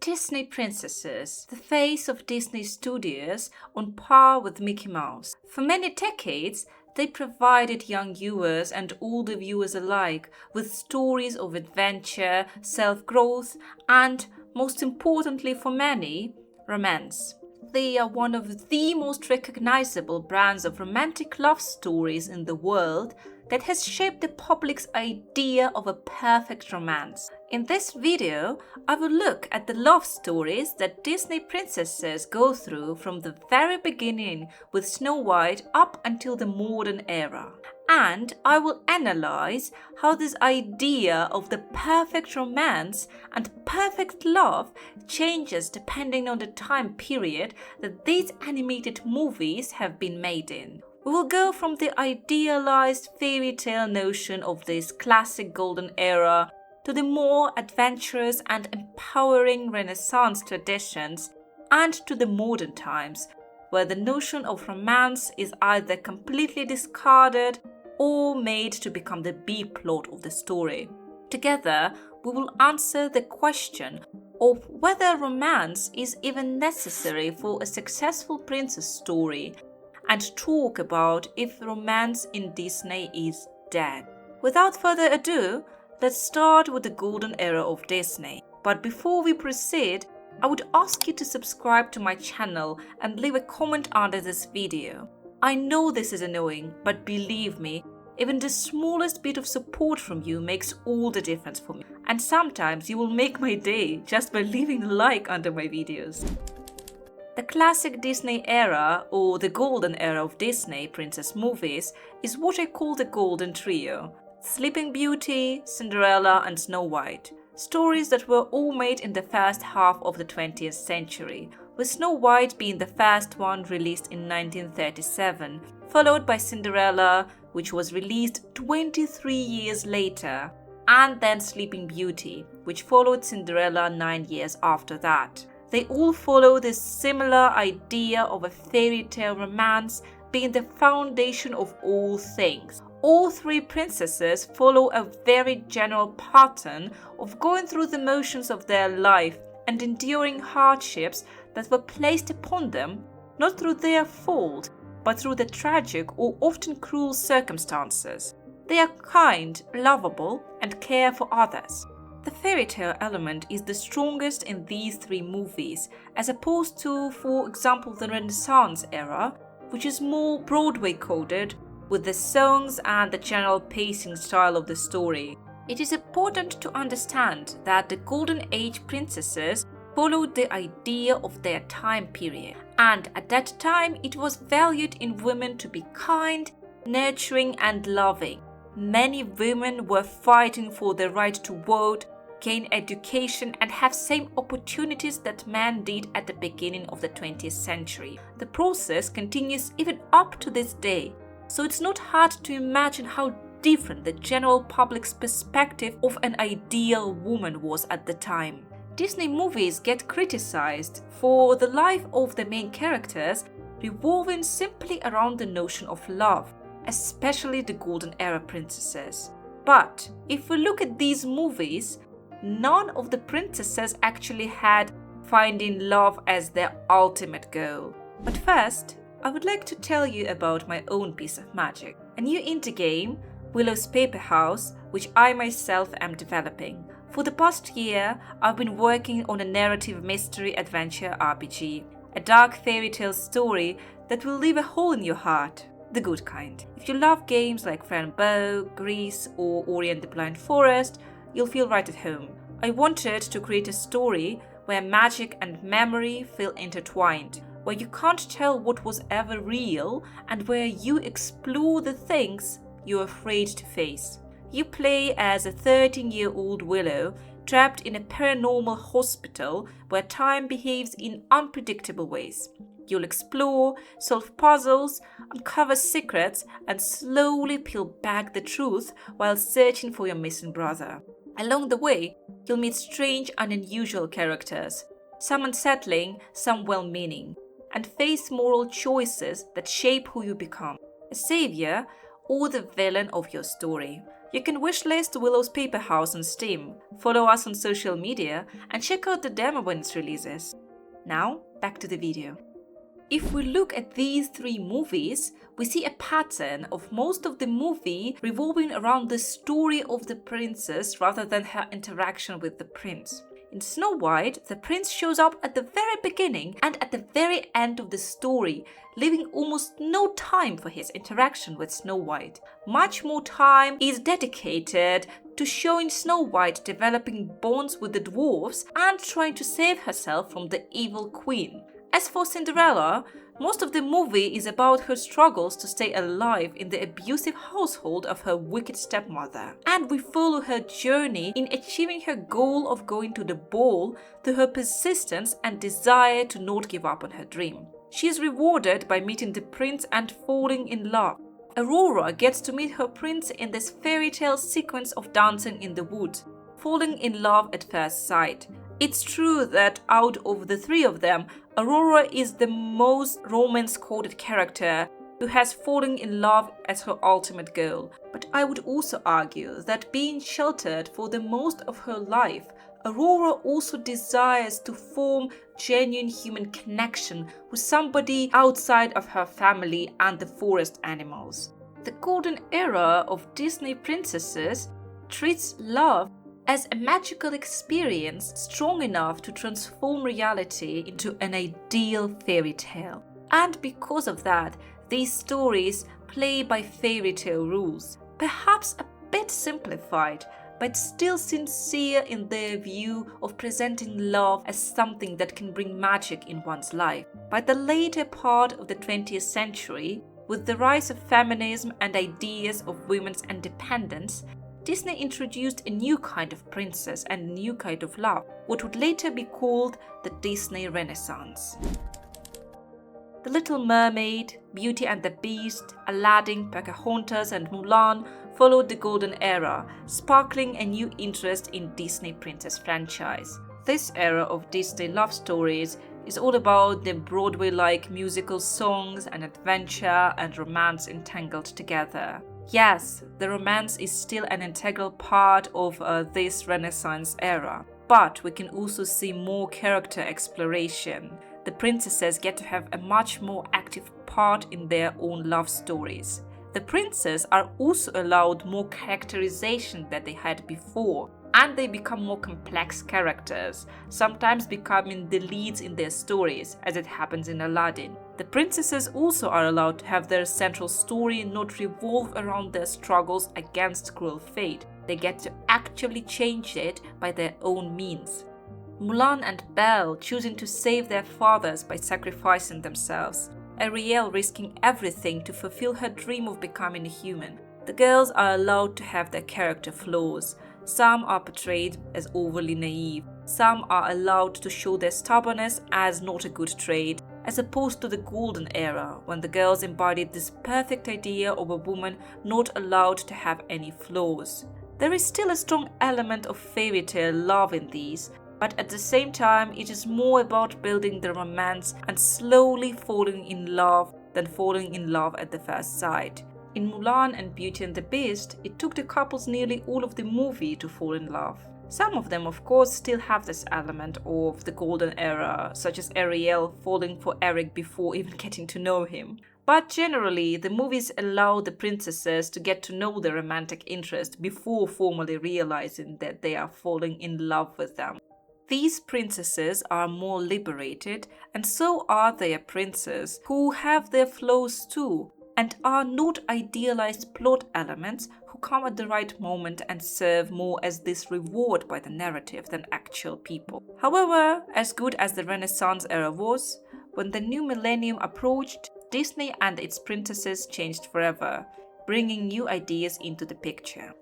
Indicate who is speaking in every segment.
Speaker 1: Disney princesses, the face of Disney Studios, on par with Mickey Mouse. For many decades, they provided young viewers and older viewers alike with stories of adventure, self-growth, and, most importantly for many, romance. They are one of the most recognizable brands of romantic love stories in the world that has shaped the public's idea of a perfect romance. In this video, I will look at the love stories that Disney princesses go through from the very beginning with Snow White up until the modern era. And I will analyze how this idea of the perfect romance and perfect love changes depending on the time period that these animated movies have been made in. We will go from the idealized fairy tale notion of this classic golden era to the more adventurous and empowering Renaissance traditions, and to the modern times, where the notion of romance is either completely discarded or made to become the B-plot of the story. Together, we will answer the question of whether romance is even necessary for a successful princess story, and talk about if romance in Disney is dead. Without further ado, let's start with the golden era of Disney. But before we proceed, I would ask you to subscribe to my channel and leave a comment under this video. I know this is annoying, but believe me, even the smallest bit of support from you makes all the difference for me. And sometimes you will make my day just by leaving a like under my videos. The classic Disney era, or the golden era of Disney princess movies, is what I call the golden trio: Sleeping Beauty, Cinderella and Snow White. Stories that were all made in the first half of the 20th century, with Snow White being the first one released in 1937, followed by Cinderella, which was released 23 years later, and then Sleeping Beauty, which followed Cinderella 9 years after that. They all follow this similar idea of a fairy tale romance being the foundation of all things. All three princesses follow a very general pattern of going through the motions of their life and enduring hardships that were placed upon them, not through their fault, but through the tragic or often cruel circumstances. They are kind, lovable, and care for others. The fairy tale element is the strongest in these three movies, as opposed to, for example, the Renaissance era, which is more Broadway coded with the songs and the general pacing style of the story. It is important to understand that the Golden Age princesses followed the idea of their time period, and at that time it was valued in women to be kind, nurturing and loving. Many women were fighting for the right to vote, gain education and have same opportunities that men did at the beginning of the 20th century. The process continues even up to this day, so it's not hard to imagine how different the general public's perspective of an ideal woman was at the time. Disney movies get criticized for the life of the main characters revolving simply around the notion of love, especially the Golden Era princesses. But if we look at these movies, none of the princesses actually had finding love as their ultimate goal. But first, I would like to tell you about my own piece of magic, a new indie game, Willow's Paper House, which I myself am developing. For the past year, I've been working on a narrative mystery adventure RPG, a dark fairy tale story that will leave a hole in your heart, the good kind. If you love games like Frambow, Grease or Ori and the Blind Forest, you'll feel right at home. I wanted to create a story where magic and memory feel intertwined, where you can't tell what was ever real and where you explore the things you're afraid to face. You play as a 13-year-old Willow trapped in a paranormal hospital where time behaves in unpredictable ways. You'll explore, solve puzzles, uncover secrets, and slowly peel back the truth while searching for your missing brother. Along the way, you'll meet strange and unusual characters, some unsettling, some well-meaning, and face moral choices that shape who you become, a savior or the villain of your story. You can wishlist Willow's Paper House on Steam, follow us on social media, and check out the demo when it releases. Now, back to the video. If we look at these three movies, we see a pattern of most of the movie revolving around the story of the princess rather than her interaction with the prince. In Snow White, the prince shows up at the very beginning and at the very end of the story, leaving almost no time for his interaction with Snow White. Much more time is dedicated to showing Snow White developing bonds with the dwarves and trying to save herself from the evil queen. As for Cinderella, most of the movie is about her struggles to stay alive in the abusive household of her wicked stepmother. And we follow her journey in achieving her goal of going to the ball through her persistence and desire to not give up on her dream. She is rewarded by meeting the prince and falling in love. Aurora gets to meet her prince in this fairy tale sequence of dancing in the woods, falling in love at first sight. It's true that out of the three of them, Aurora is the most romance-coded character who has fallen in love as her ultimate goal. But I would also argue that being sheltered for the most of her life, Aurora also desires to form genuine human connection with somebody outside of her family and the forest animals. The golden era of Disney princesses treats love as a magical experience strong enough to transform reality into an ideal fairy tale. And because of that, these stories play by fairy tale rules, perhaps a bit simplified, but still sincere in their view of presenting love as something that can bring magic in one's life. By the later part of the 20th century, with the rise of feminism and ideas of women's independence, Disney introduced a new kind of princess and a new kind of love, what would later be called the Disney Renaissance. The Little Mermaid, Beauty and the Beast, Aladdin, Pocahontas and Mulan followed the golden era, sparkling a new interest in Disney princess franchise. This era of Disney love stories is all about the Broadway-like musical songs and adventure and romance entangled together. Yes, the romance is still an integral part of this Renaissance era, but we can also see more character exploration. The princesses get to have a much more active part in their own love stories. The princes are also allowed more characterization than they had before, and they become more complex characters, sometimes becoming the leads in their stories, as it happens in Aladdin. The princesses also are allowed to have their central story not revolve around their struggles against cruel fate. They get to actually change it by their own means. Mulan and Belle choosing to save their fathers by sacrificing themselves. Ariel risking everything to fulfill her dream of becoming a human. The girls are allowed to have their character flaws. Some are portrayed as overly naive. Some are allowed to show their stubbornness as not a good trait, as opposed to the golden era, when the girls embodied this perfect idea of a woman not allowed to have any flaws. There is still a strong element of fairy tale love in these, but at the same time it is more about building the romance and slowly falling in love than falling in love at the first sight. In Mulan and Beauty and the Beast, it took the couples nearly all of the movie to fall in love. Some of them, of course, still have this element of the golden era, such as Ariel falling for Eric before even getting to know him. But generally, the movies allow the princesses to get to know their romantic interest before formally realizing that they are falling in love with them. These princesses are more liberated, and so are their princes, who have their flaws too, and are not idealized plot elements who come at the right moment and serve more as this reward by the narrative than actual people. However, as good as the Renaissance era was, when the new millennium approached, Disney and its princesses changed forever, bringing new ideas into the picture.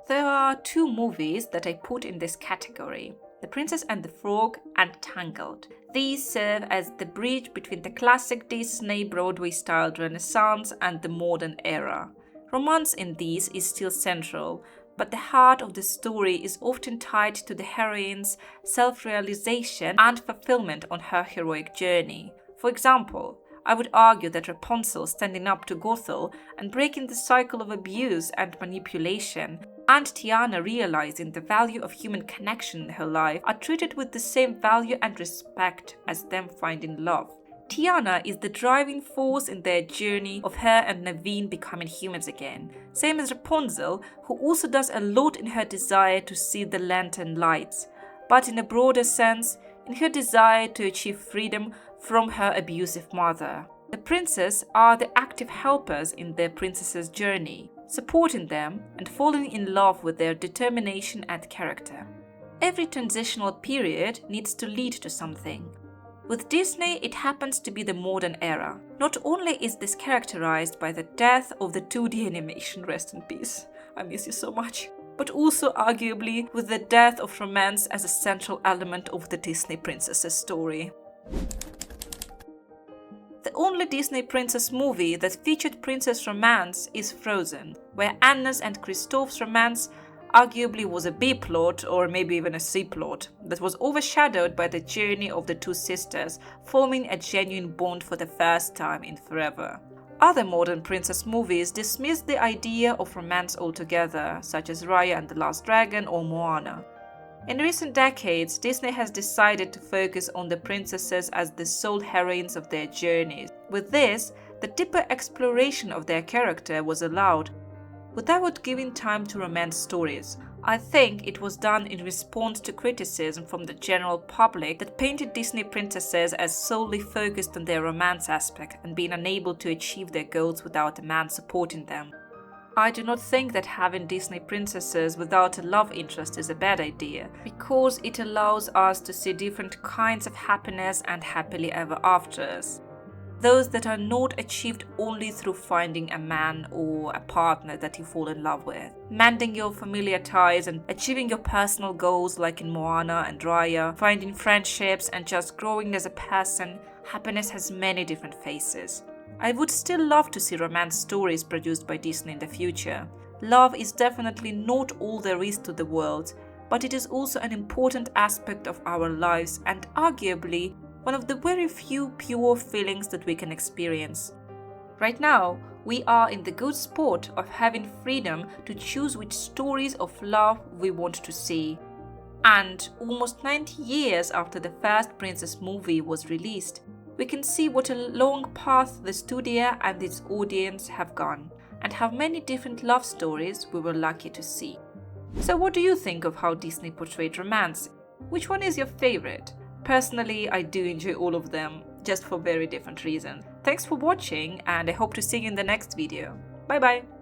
Speaker 1: There are two movies that I put in this category: The Princess and the Frog and Tangled. These serve as the bridge between the classic Disney Broadway-styled Renaissance and the modern era. Romance in these is still central, but the heart of the story is often tied to the heroine's self-realization and fulfillment on her heroic journey. For example, I would argue that Rapunzel standing up to Gothel and breaking the cycle of abuse and manipulation, and Tiana realizing the value of human connection in her life, are treated with the same value and respect as them finding love. Tiana is the driving force in their journey of her and Naveen becoming humans again, same as Rapunzel, who also does a lot in her desire to see the lantern lights, but in a broader sense, in her desire to achieve freedom from her abusive mother. The princes are the active helpers in their princess's journey, supporting them and falling in love with their determination and character. Every transitional period needs to lead to something. With Disney, it happens to be the modern era. Not only is this characterized by the death of the 2D animation, rest in peace, I miss you so much, but also arguably with the death of romance as a central element of the Disney princess's story. The only Disney princess movie that featured princess romance is Frozen, where Anna's and Kristoff's romance arguably was a B-plot or maybe even a C-plot that was overshadowed by the journey of the two sisters forming a genuine bond for the first time in forever. Other modern princess movies dismiss the idea of romance altogether, such as Raya and the Last Dragon or Moana. In recent decades, Disney has decided to focus on the princesses as the sole heroines of their journeys. With this, the deeper exploration of their character was allowed, without giving time to romance stories. I think it was done in response to criticism from the general public that painted Disney princesses as solely focused on their romance aspect and being unable to achieve their goals without a man supporting them. I do not think that having Disney princesses without a love interest is a bad idea, because it allows us to see different kinds of happiness and happily ever afters. Those that are not achieved only through finding a man or a partner that you fall in love with. Mending your familiar ties and achieving your personal goals like in Moana and Raya, finding friendships and just growing as a person, happiness has many different faces. I would still love to see romance stories produced by Disney in the future. Love is definitely not all there is to the world, but it is also an important aspect of our lives and arguably one of the very few pure feelings that we can experience. Right now, we are in the good spot of having freedom to choose which stories of love we want to see. And almost 90 years after the first Princess movie was released, we can see what a long path the studio and its audience have gone, and how many different love stories we were lucky to see. So what do you think of how Disney portrayed romance? Which one is your favorite? Personally, I do enjoy all of them, just for very different reasons. Thanks for watching, and I hope to see you in the next video. Bye bye!